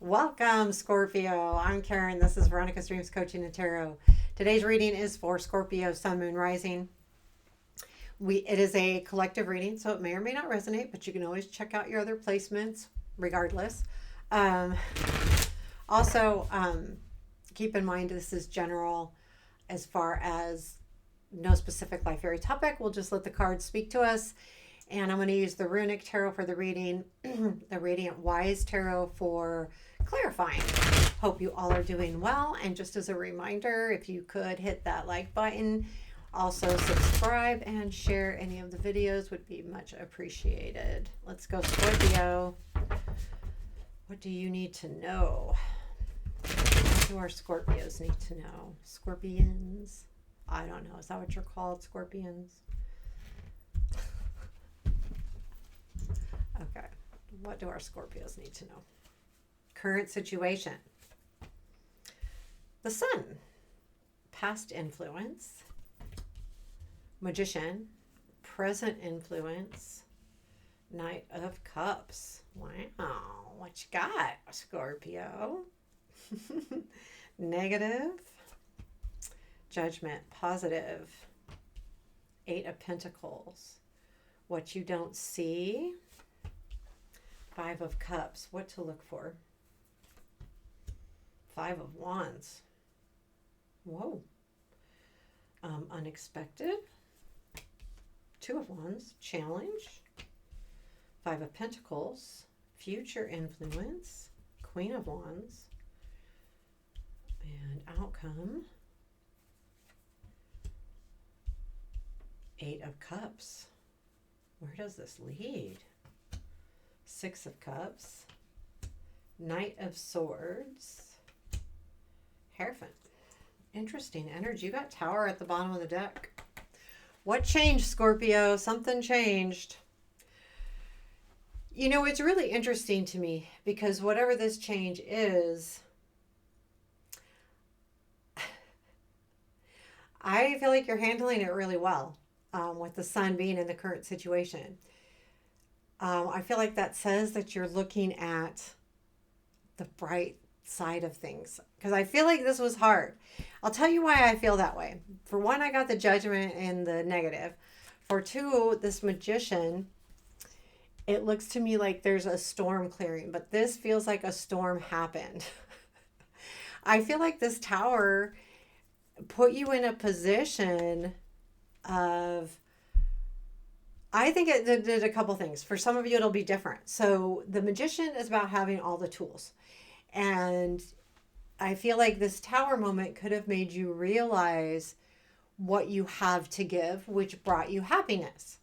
Welcome, Scorpio. I'm Karen. This is Veronica's Dreams Coaching and Tarot. Today's reading is for Scorpio, Sun, Moon, Rising. It is a collective reading, so it may or may not resonate, but you can always check out your other placements regardless. Um, also, keep in mind this is general as far as no specific life area topic. We'll just let the cards speak to us. And I'm going to use the Runic Tarot for the reading, the Radiant Wise Tarot for clarifying. Hope you all are doing well. And just as a reminder, if you could hit that like button, also subscribe and share any of the videos would be much appreciated. Let's go, Scorpio. What do you need to know? What do our Scorpios need to know? Scorpions? I don't know. Is that what you're called, Scorpions? Okay. What do our Scorpios need to know? Current situation. The Sun. Past influence. Magician. Present influence. Knight of Cups. Wow. What you got, Scorpio? Negative. Judgment. Positive. Eight of Pentacles. What you don't see. Five of Cups. What to look for? Five of Wands. Whoa. Unexpected. Two of Wands. Challenge. Five of Pentacles. Future influence. Queen of Wands. And outcome. Eight of Cups. Where does this lead? Six of Cups. Knight of Swords. Hierophant. Interesting energy. You got Tower at the bottom of the deck. What changed, Scorpio? Something changed. You know, it's really interesting to me because whatever this change is, I feel like you're handling it really well with the Sun being in the current situation. I feel like that says that you're looking at the bright side of things because I feel like this was hard. I'll tell you why I feel that way. For one, I got the Judgment and the negative. For two, this Magician, it looks to me like there's a storm clearing, but this feels like a storm happened. I feel like this Tower put you in a position of, I think it did a couple things. For some of you, it'll be different. So the Magician is about having all the tools. And I feel like this Tower moment could have made you realize what you have to give, which brought you happiness.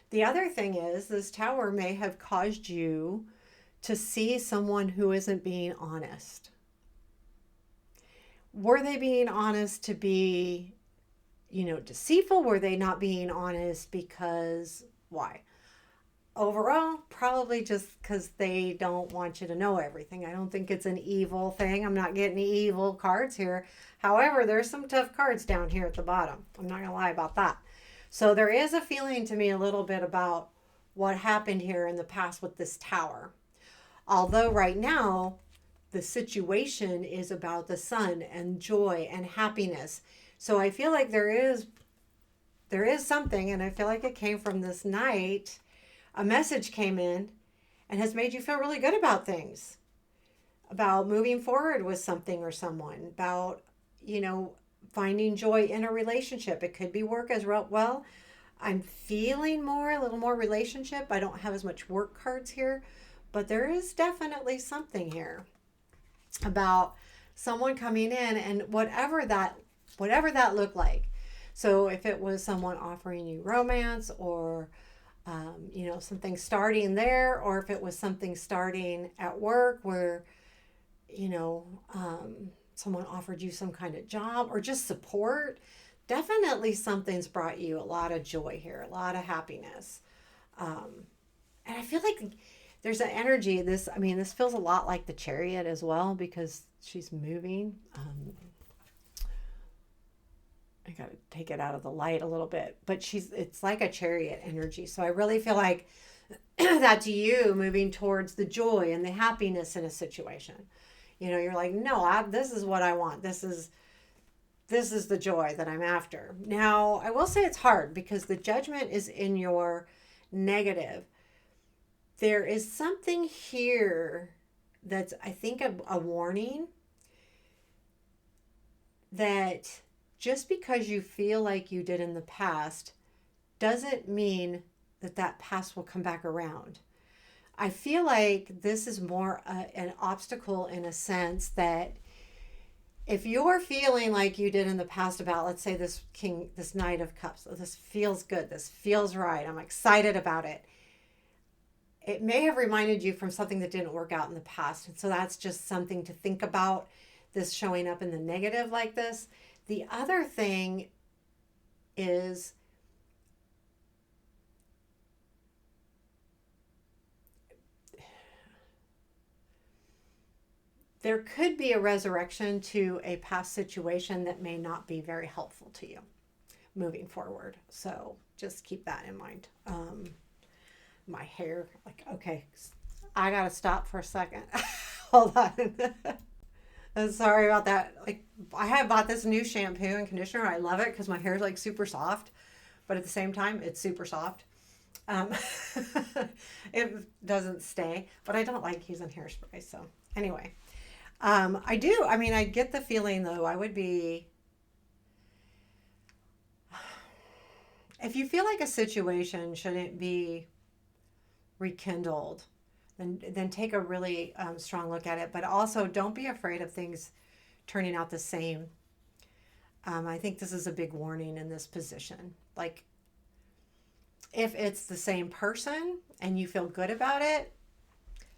The other thing is this Tower may have caused you to see someone who isn't being honest. Were they being honest to be, deceitful? Were they not being honest because why? Overall, probably just because they don't want you to know everything. I don't think it's an evil thing. I'm not getting evil cards here. However, there's some tough cards down here at the bottom. I'm not going to lie about that. So there is a feeling to me a little bit about what happened here in the past with this Tower. Although right now, the situation is about the Sun and joy and happiness. So I feel like there is something, and I feel like it came from this Knight. A message came in and has made you feel really good about things, about moving forward with something or someone, about, finding joy in a relationship. It could be work as well. I'm feeling a little more relationship. I don't have as much work cards here, but there is definitely something here about someone coming in and whatever that looked like. So if it was someone offering you romance or something starting there, or if it was something starting at work where, someone offered you some kind of job or just support, definitely something's brought you a lot of joy here, a lot of happiness. And I feel like there's an energy, this feels a lot like the Chariot as well because she's moving. I gotta take it out of the light a little bit, but it's like a Chariot energy. So I really feel like That's you moving towards the joy and the happiness in a situation. You're like, no, this is what I want. This is the joy that I'm after. Now, I will say it's hard because the judgment is in your negative. There is something here that's, I think, a warning that just because you feel like you did in the past doesn't mean that that past will come back around. I feel like this is more an obstacle in a sense that if you're feeling like you did in the past about, let's say, this Knight of Cups, this feels good, this feels right, I'm excited about it. It may have reminded you from something that didn't work out in the past. And so that's just something to think about, this showing up in the negative like this. The other thing is there could be a resurrection to a past situation that may not be very helpful to you moving forward. So just keep that in mind. My hair, like, okay, I gotta stop for a second. Hold on. I'm sorry about that. Like, I have bought this new shampoo and conditioner. I love it because my hair is like super soft, but at the same time, it's super soft. Um, it doesn't stay, but I don't like using hairspray. So anyway, I do. I mean, I get the feeling though. I would be, if you feel like a situation shouldn't be rekindled, then take a really strong look at it. But also, don't be afraid of things turning out the same. I think this is a big warning in this position. Like, if it's the same person and you feel good about it,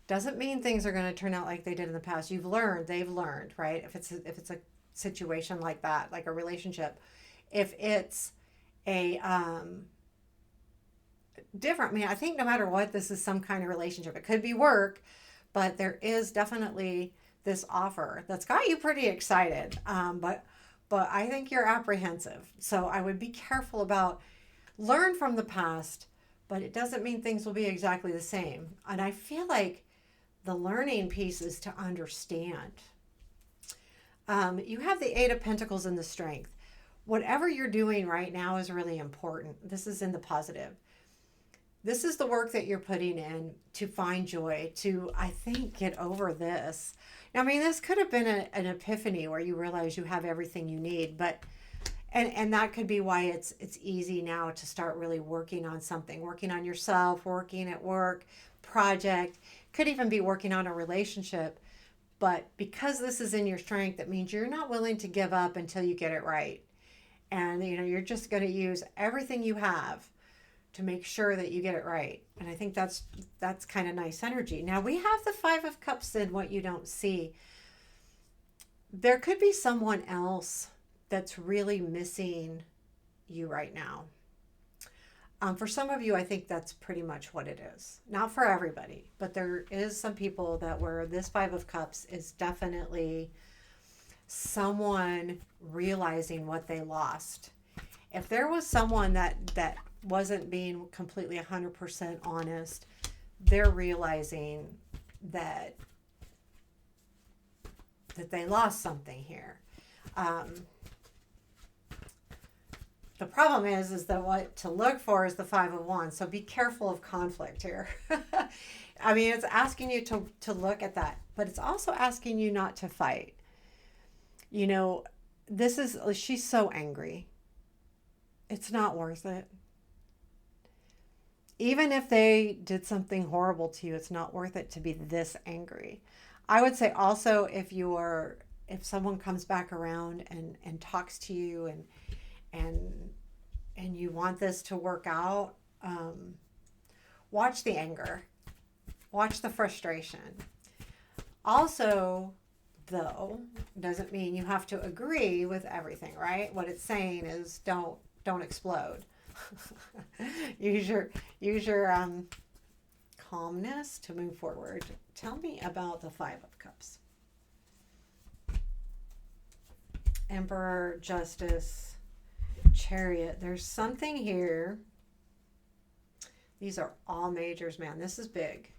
doesn't mean things are going to turn out like they did in the past. They've learned, right? If it's a situation like that, like a relationship, if it's a different, I mean, I think no matter what, this is some kind of relationship. It could be work, but there is definitely this offer that's got you pretty excited. But I think you're apprehensive. So I would be careful about, learn from the past, but it doesn't mean things will be exactly the same. And I feel like the learning piece is to understand. You have the Eight of Pentacles and the Strength. Whatever you're doing right now is really important. This is in the positive. This is the work that you're putting in to find joy, to, I think, get over this. I mean, this could have been an epiphany where you realize you have everything you need, but and that could be why it's easy now to start really working on something, working on yourself, working at work, project, could even be working on a relationship. But because this is in your strength, that means you're not willing to give up until you get it right. And you're just going to use everything you have to make sure that you get it right. And I think that's kind of nice energy. Now we have the Five of Cups in what you don't see. There could be someone else that's really missing you right now. For some of you, I think that's pretty much what it is. Not for everybody, but there is some people that where this Five of Cups is definitely someone realizing what they lost. If there was someone that wasn't being completely 100% honest, they're realizing that they lost something here. The problem is that what to look for is the Five of Wands. So be careful of conflict here. I mean, it's asking you to look at that, but it's also asking you not to fight. She's so angry. It's not worth it. Even if they did something horrible to you, it's not worth it to be this angry. I would say also if someone comes back around and talks to you and you want this to work out, watch the anger, watch the frustration. Also, though, doesn't mean you have to agree with everything, right? What it's saying is don't explode. use your calmness to move forward. Tell me about the Five of Cups. Emperor, Justice, Chariot. There's something here These are all majors, man. This is big.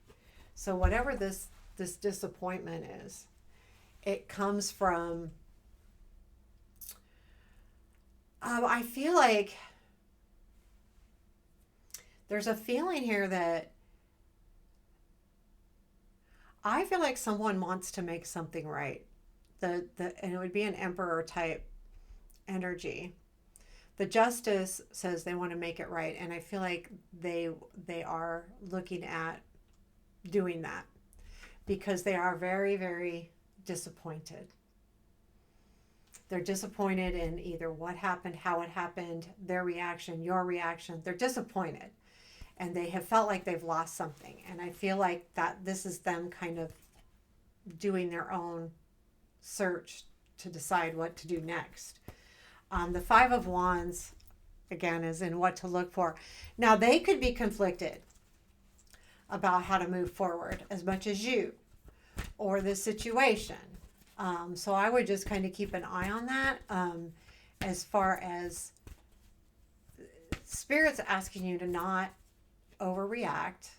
So whatever this disappointment is, it comes from. I feel like there's a feeling here that I feel like someone wants to make something right. And it would be an emperor type energy. The justice says they want to make it right, and I feel like they are looking at doing that because they are very, very disappointed. They're disappointed in either what happened, how it happened, their reaction, your reaction. They're disappointed and they have felt like they've lost something. And I feel like that this is them kind of doing their own search to decide what to do next. The Five of Wands, again, is in what to look for. Now, they could be conflicted about how to move forward as much as you or the situation. So I would just kind of keep an eye on that. As far as Spirit's asking you to not overreact.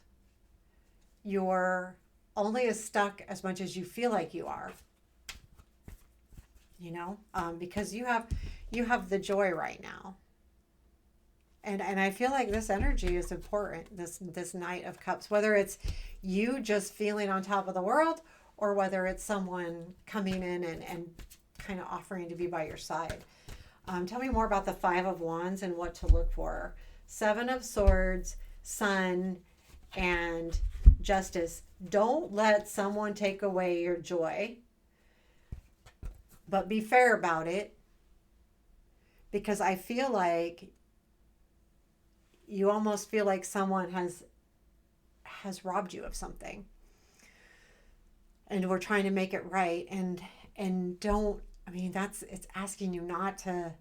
You're only as stuck as much as you feel like you are. You know, because you have the joy right now. And I feel like this energy is important, this Knight of Cups, whether it's you just feeling on top of the world or whether it's someone coming in and kind of offering to be by your side. Tell me more about the Five of Wands and what to look for. Seven of Swords, Sun, and Justice. Don't let someone take away your joy, but be fair about it, because I feel like you almost feel like someone has robbed you of something, and we're trying to make it right. And don't, I mean, it's asking you not to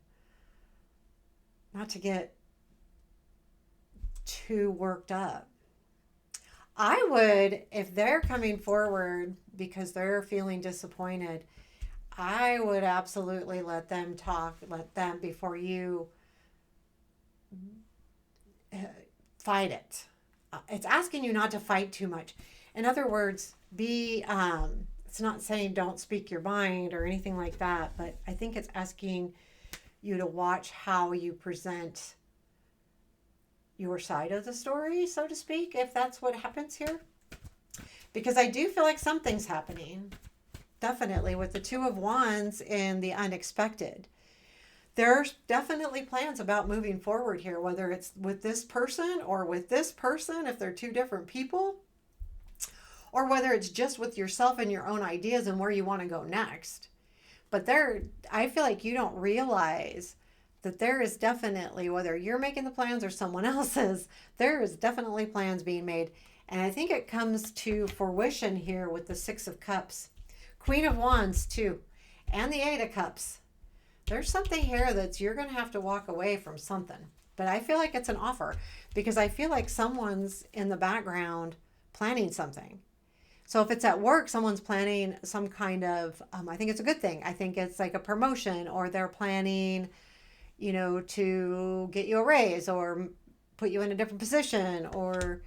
get too worked up. I would, if they're coming forward because they're feeling disappointed, I would absolutely let them talk, before you fight it. It's asking you not to fight too much. In other words, it's not saying don't speak your mind or anything like that, but I think it's asking you to watch how you present your side of the story, so to speak, if that's what happens here. Because I do feel like something's happening, definitely, with the Two of Wands and the unexpected. There's definitely plans about moving forward here, whether it's with this person or with this person, if they're two different people, or whether it's just with yourself and your own ideas and where you want to go next. But I feel like you don't realize that there is definitely, whether you're making the plans or someone else's, there is definitely plans being made. And I think it comes to fruition here with the Six of Cups, Queen of Wands too, and the Eight of Cups. There's something here that's you're going to have to walk away from something. But I feel like it's an offer because I feel like someone's in the background planning something. So if it's at work, someone's planning some kind of, I think it's a good thing. I think it's like a promotion, or they're planning, to get you a raise or put you in a different position, or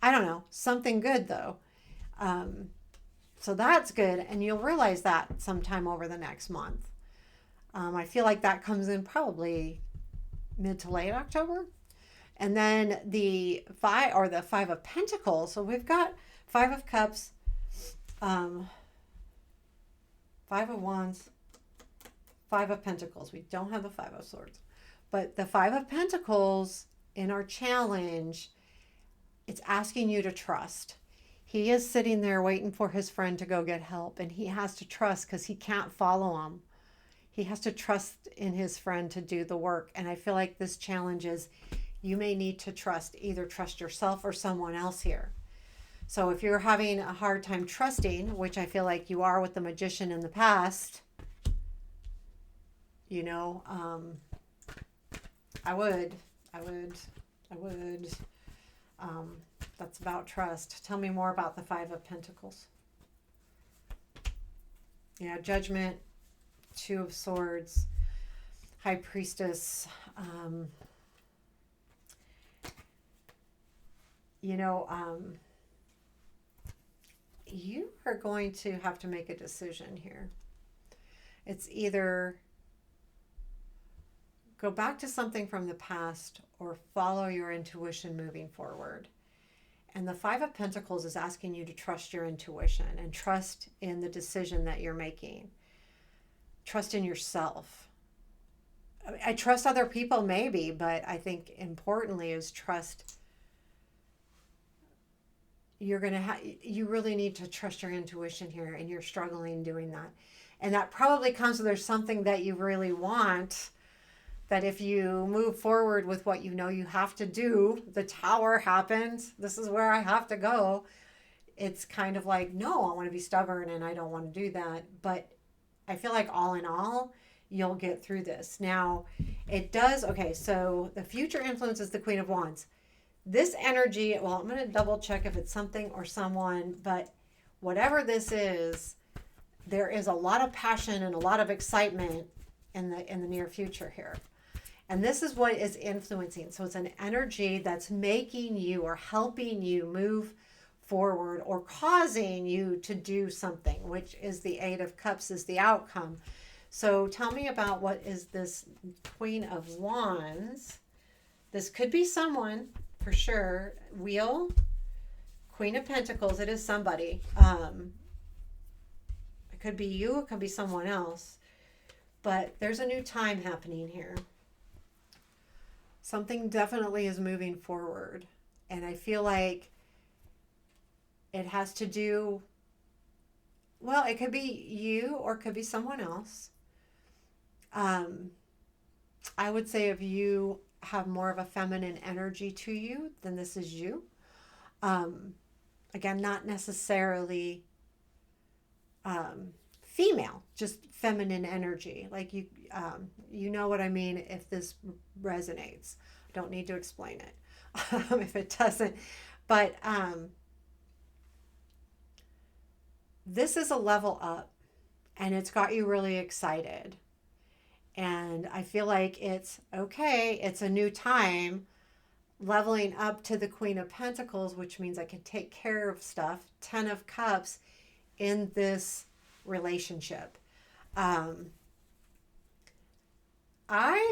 I don't know, something good though. So that's good. And you'll realize that sometime over the next month. I feel like that comes in probably mid to late October. And then the Five of Pentacles. So we've got Five of Cups, Five of Wands, Five of Pentacles. We don't have the Five of Swords. But the Five of Pentacles in our challenge, it's asking you to trust. He is sitting there waiting for his friend to go get help, and he has to trust because he can't follow him. He has to trust in his friend to do the work. And I feel like this challenge is you may need to either trust yourself or someone else here. So if you're having a hard time trusting, which I feel like you are with the Magician in the past, I would. That's about trust. Tell me more about the Five of Pentacles. Yeah, Judgment, Two of Swords, High Priestess. you know, you are going to have to make a decision here. It's either go back to something from the past or follow your intuition moving forward. And the Five of Pentacles is asking you to trust your intuition and trust in the decision that you're making. Trust in yourself. I trust other people maybe, but I think importantly is trust. You really need to trust your intuition here, and you're struggling doing that. And that probably comes with there's something that you really want, that if you move forward with what you know you have to do, the tower happens. This is where I have to go. It's kind of like, no, I want to be stubborn and I don't want to do that. But I feel like all in all, you'll get through this. Now, it does, okay, so the future influence is the Queen of Wands. This energy, well, I'm going to double check if it's something or someone, but whatever this is, there is a lot of passion and a lot of excitement in the near future here. And this is what is influencing. So it's an energy that's making you or helping you move forward or causing you to do something, which is the Eight of Cups is the outcome. So tell me about what is this Queen of Wands. This could be someone for sure. Wheel, Queen of Pentacles, it is somebody. It could be you, it could be someone else. But there's a new time happening here. Something definitely is moving forward. And I feel like it has to do, well, it could be you or it could be someone else. I would say if you have more of a feminine energy to you, then this is you. Again, not necessarily female, just feminine energy. Like you know what I mean if this resonates. I don't need to explain it if it doesn't. But this is a level up, and it's got you really excited. And I feel like it's okay. It's a new time, leveling up to the Queen of Pentacles, which means I can take care of stuff. 10 of Cups in this relationship. I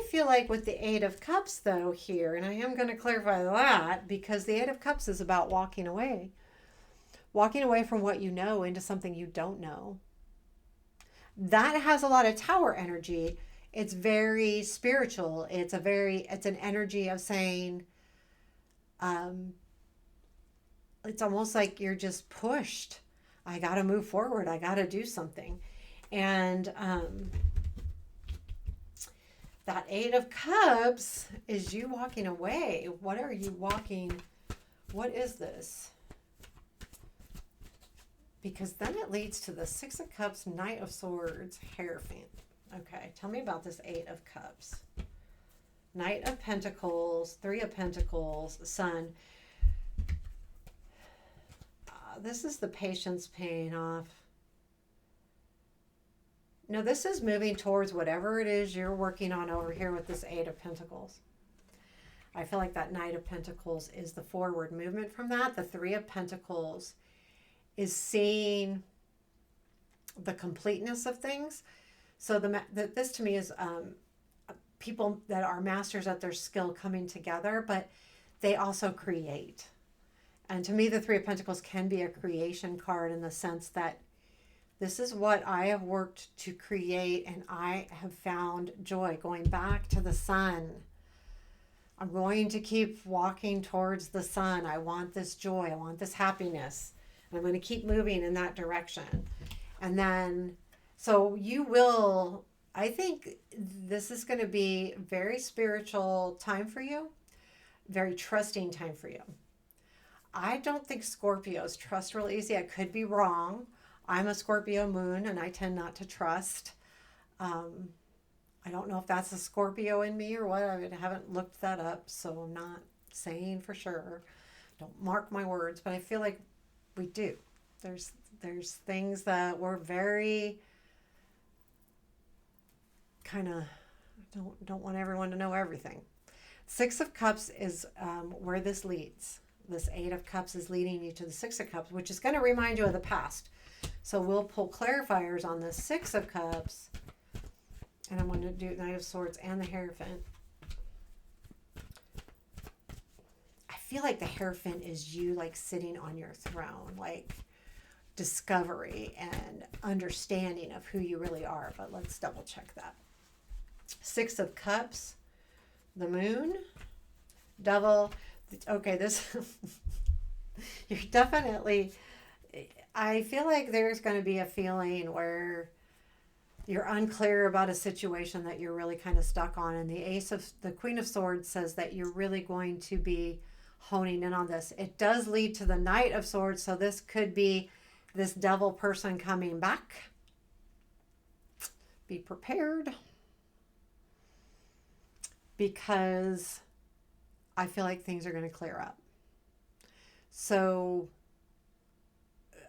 feel like with the Eight of Cups, though, here, and I am going to clarify that because the Eight of Cups is about walking away from what you know into something you don't know. That has a lot of tower energy. It's very spiritual. It's an energy of saying, it's almost like you're just pushed. I got to move forward. I got to do something. And that Eight of Cups is you walking away. What are you walking? What is this? Because then it leads to the Six of Cups, Knight of Swords, Hierophant. Okay, tell me about this Eight of Cups. Knight of Pentacles, Three of Pentacles, Sun. This is the patience paying off. No, this is moving towards whatever it is you're working on over here with this Eight of Pentacles. I feel like that Knight of Pentacles is the forward movement from that. The Three of Pentacles is seeing the completeness of things. So this to me is people that are masters at their skill coming together, but they also create. And to me, the Three of Pentacles can be a creation card in the sense that this is what I have worked to create, and I have found joy going back to the sun. I'm going to keep walking towards the sun. I want this joy. I want this happiness. And I'm going to keep moving in that direction. And then, so you will, I think this is going to be very spiritual time for you, very trusting time for you. I don't think Scorpios trust real easy. I could be wrong. I'm a Scorpio moon and I tend not to trust. I don't know if that's a Scorpio in me or what. I haven't looked that up, so I'm not saying for sure. Don't mark my words, but I feel like we do. There's things that we're very kind of don't want everyone to know everything. Six of Cups is where this leads. this Eight of Cups is leading you to the Six of Cups, which is going to remind you of the past. So we'll pull clarifiers on the Six of Cups. And I'm going to do Knight of Swords and the Hierophant. I feel like the Hierophant is you like sitting on your throne, like discovery and understanding of who you really are. But let's double check that. Six of Cups, the Moon, Devil. Okay, this, you're definitely, I feel like there's going to be a feeling where you're unclear about a situation that you're really kind of stuck on. And the Queen of Swords says that you're really going to be honing in on this. It does lead to the Knight of Swords. So this could be this devil person coming back. Be prepared. Because I feel like things are going to clear up. So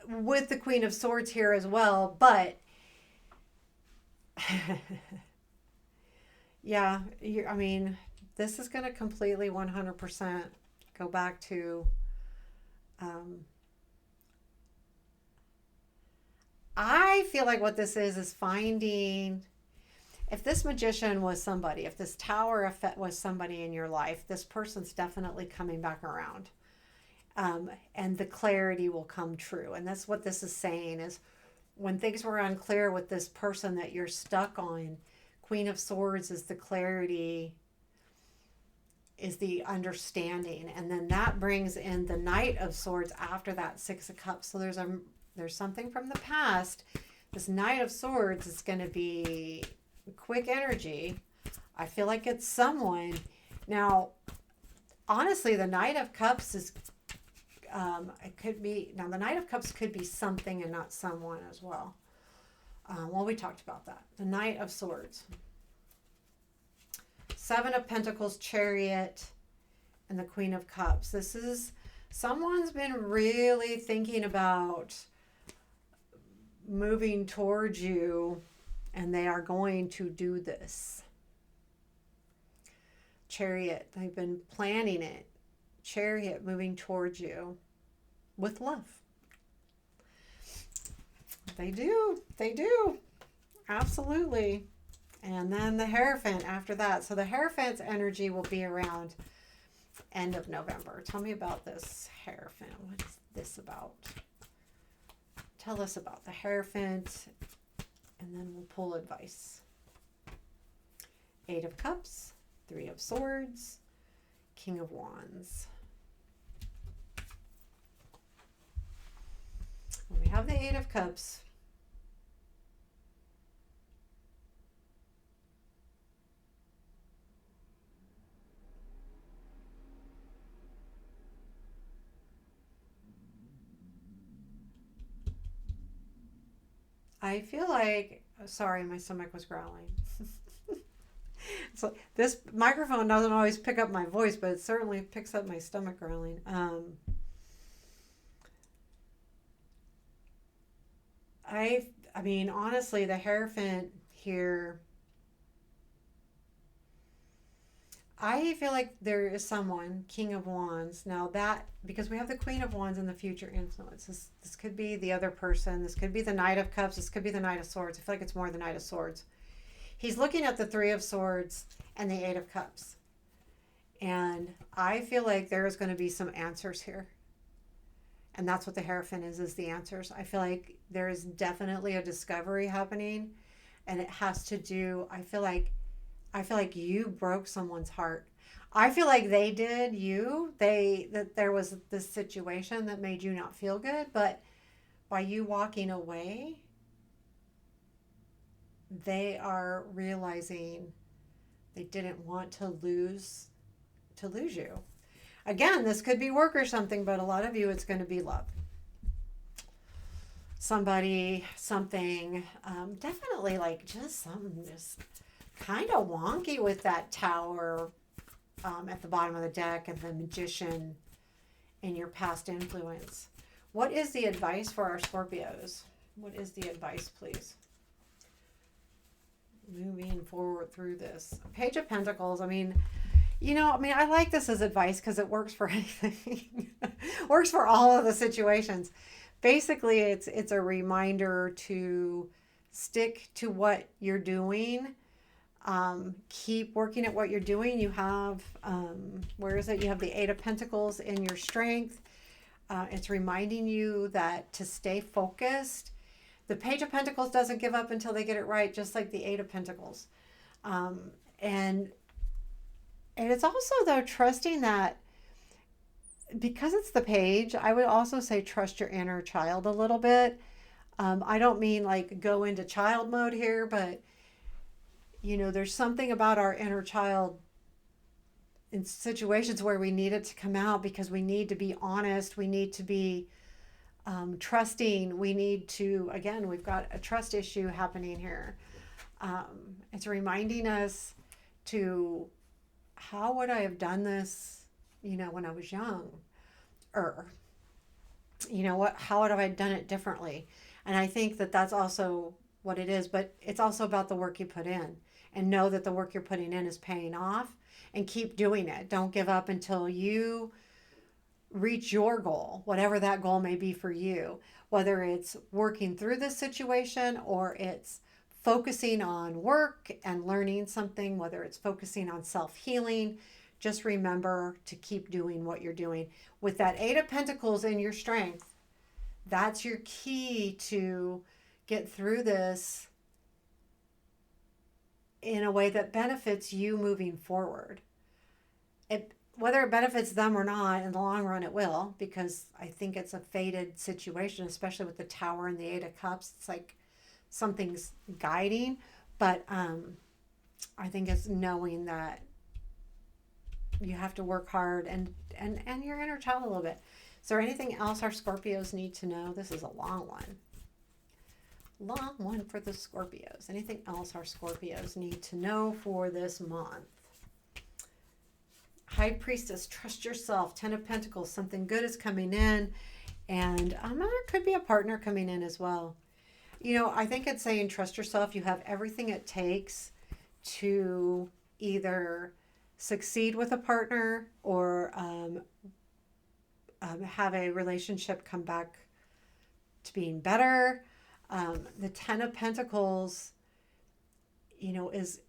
with the Queen of Swords here as well, but yeah, I mean, this is going to completely 100% go back to, I feel like what this is finding, if this magician was somebody, if this tower effect was somebody in your life, this person's definitely coming back around. And the clarity will come true. And that's what this is saying is, when things were unclear with this person that you're stuck on, Queen of Swords is the clarity, is the understanding. And then that brings in the Knight of Swords after that Six of Cups. So there's something from the past. This Knight of Swords is going to be quick energy. I feel like it's someone. Now, honestly, the Knight of Cups is, it could be, now the Knight of Cups could be something and not someone as well. Well, we talked about that. The Knight of Swords. Seven of Pentacles, Chariot, and the Queen of Cups. This is, someone's been really thinking about moving towards you, and they are going to do this. Chariot, they've been planning it. Chariot moving towards you with love. They do. They do. Absolutely. And then the Hierophant after that. So the Hierophant's energy will be around end of November. Tell me about this Hierophant. What is this about? Tell us about the Hierophant, and then we'll pull advice. Eight of Cups, Three of Swords, King of Wands. When we have the Eight of Cups, I feel like, sorry, my stomach was growling. So this microphone doesn't always pick up my voice, but it certainly picks up my stomach growling. I mean, honestly, the Hierophant here, I feel like there is someone, King of Wands. Now that, because we have the Queen of Wands in the future influence. This could be the other person. This could be the Knight of Cups. This could be the Knight of Swords. I feel like it's more the Knight of Swords. He's looking at the Three of Swords and the Eight of Cups. And I feel like there is going to be some answers here. And that's what the Hierophant is the answers. I feel like there is definitely a discovery happening. And it has to do, I feel like you broke someone's heart. I feel like they did you. That there was this situation that made you not feel good. But by you walking away, they are realizing they didn't want to lose you. Again, this could be work or something, but a lot of you, it's going to be love. Somebody, something, definitely like just something just kind of wonky with that Tower at the bottom of the deck and the Magician in your past influence. What is the advice for our Scorpios? What is the advice, please? Moving forward through this. Page of Pentacles, I mean, I mean, I like this as advice because it works for anything. Works for all of the situations. Basically, it's a reminder to stick to what you're doing. Keep working at what you're doing. You have, where is it? You have the Eight of Pentacles in your strength. It's reminding you that to stay focused. The Page of Pentacles doesn't give up until they get it right, just like the Eight of Pentacles. Um, and and it's also, though, trusting that, because it's the page, I would also say trust your inner child a little bit. I don't mean like go into child mode here, but there's something about our inner child in situations where we need it to come out because we need to be honest. We need to be trusting. We need to, again, we've got a trust issue happening here. It's reminding us to, how would I have done this, when I was young? Or, how would I have done it differently? And I think that that's also what it is, but it's also about the work you put in, and know that the work you're putting in is paying off, and keep doing it. Don't give up until you reach your goal, whatever that goal may be for you, whether it's working through this situation or it's focusing on work and learning something, whether it's focusing on self-healing. Just remember to keep doing what you're doing. With that Eight of Pentacles in your strength, that's your key to get through this in a way that benefits you moving forward. Whether it benefits them or not, in the long run it will, because I think it's a fated situation, especially with the Tower and the Eight of Cups. It's like something's guiding, but I think it's knowing that you have to work hard and your inner child a little bit. Is there anything else our Scorpios need to know? This is a long one. Long one for the Scorpios. Anything else our Scorpios need to know for this month? High Priestess, trust yourself. Ten of Pentacles, something good is coming in. And there could be a partner coming in as well. I think it's saying trust yourself. You have everything it takes to either succeed with a partner or have a relationship come back to being better. The Ten of Pentacles,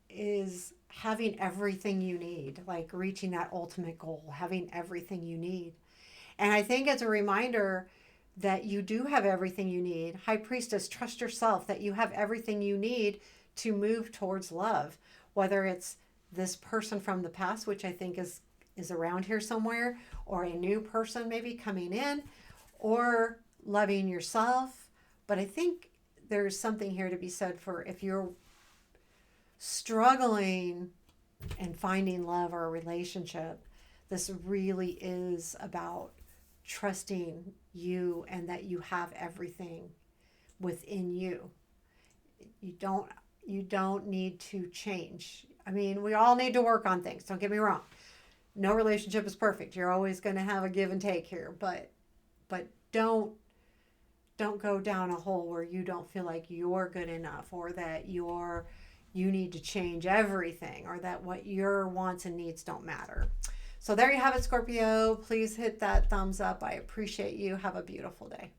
is having everything you need, like reaching that ultimate goal, having everything you need. And I think it's a reminder that you do have everything you need. High Priestess, trust yourself that you have everything you need to move towards love, whether it's this person from the past, which I think is around here somewhere, or a new person maybe coming in, or loving yourself. But I think there's something here to be said for if you're struggling and finding love or a relationship, this really is about trusting you and that you have everything within you. You don't need to change. I mean, we all need to work on things. Don't get me wrong. No relationship is perfect. You're always going to have a give and take here, but don't go down a hole where you don't feel like you're good enough, or that you need to change everything, or that what your wants and needs don't matter. So there you have it, Scorpio. Please hit that thumbs up. I appreciate you. Have a beautiful day.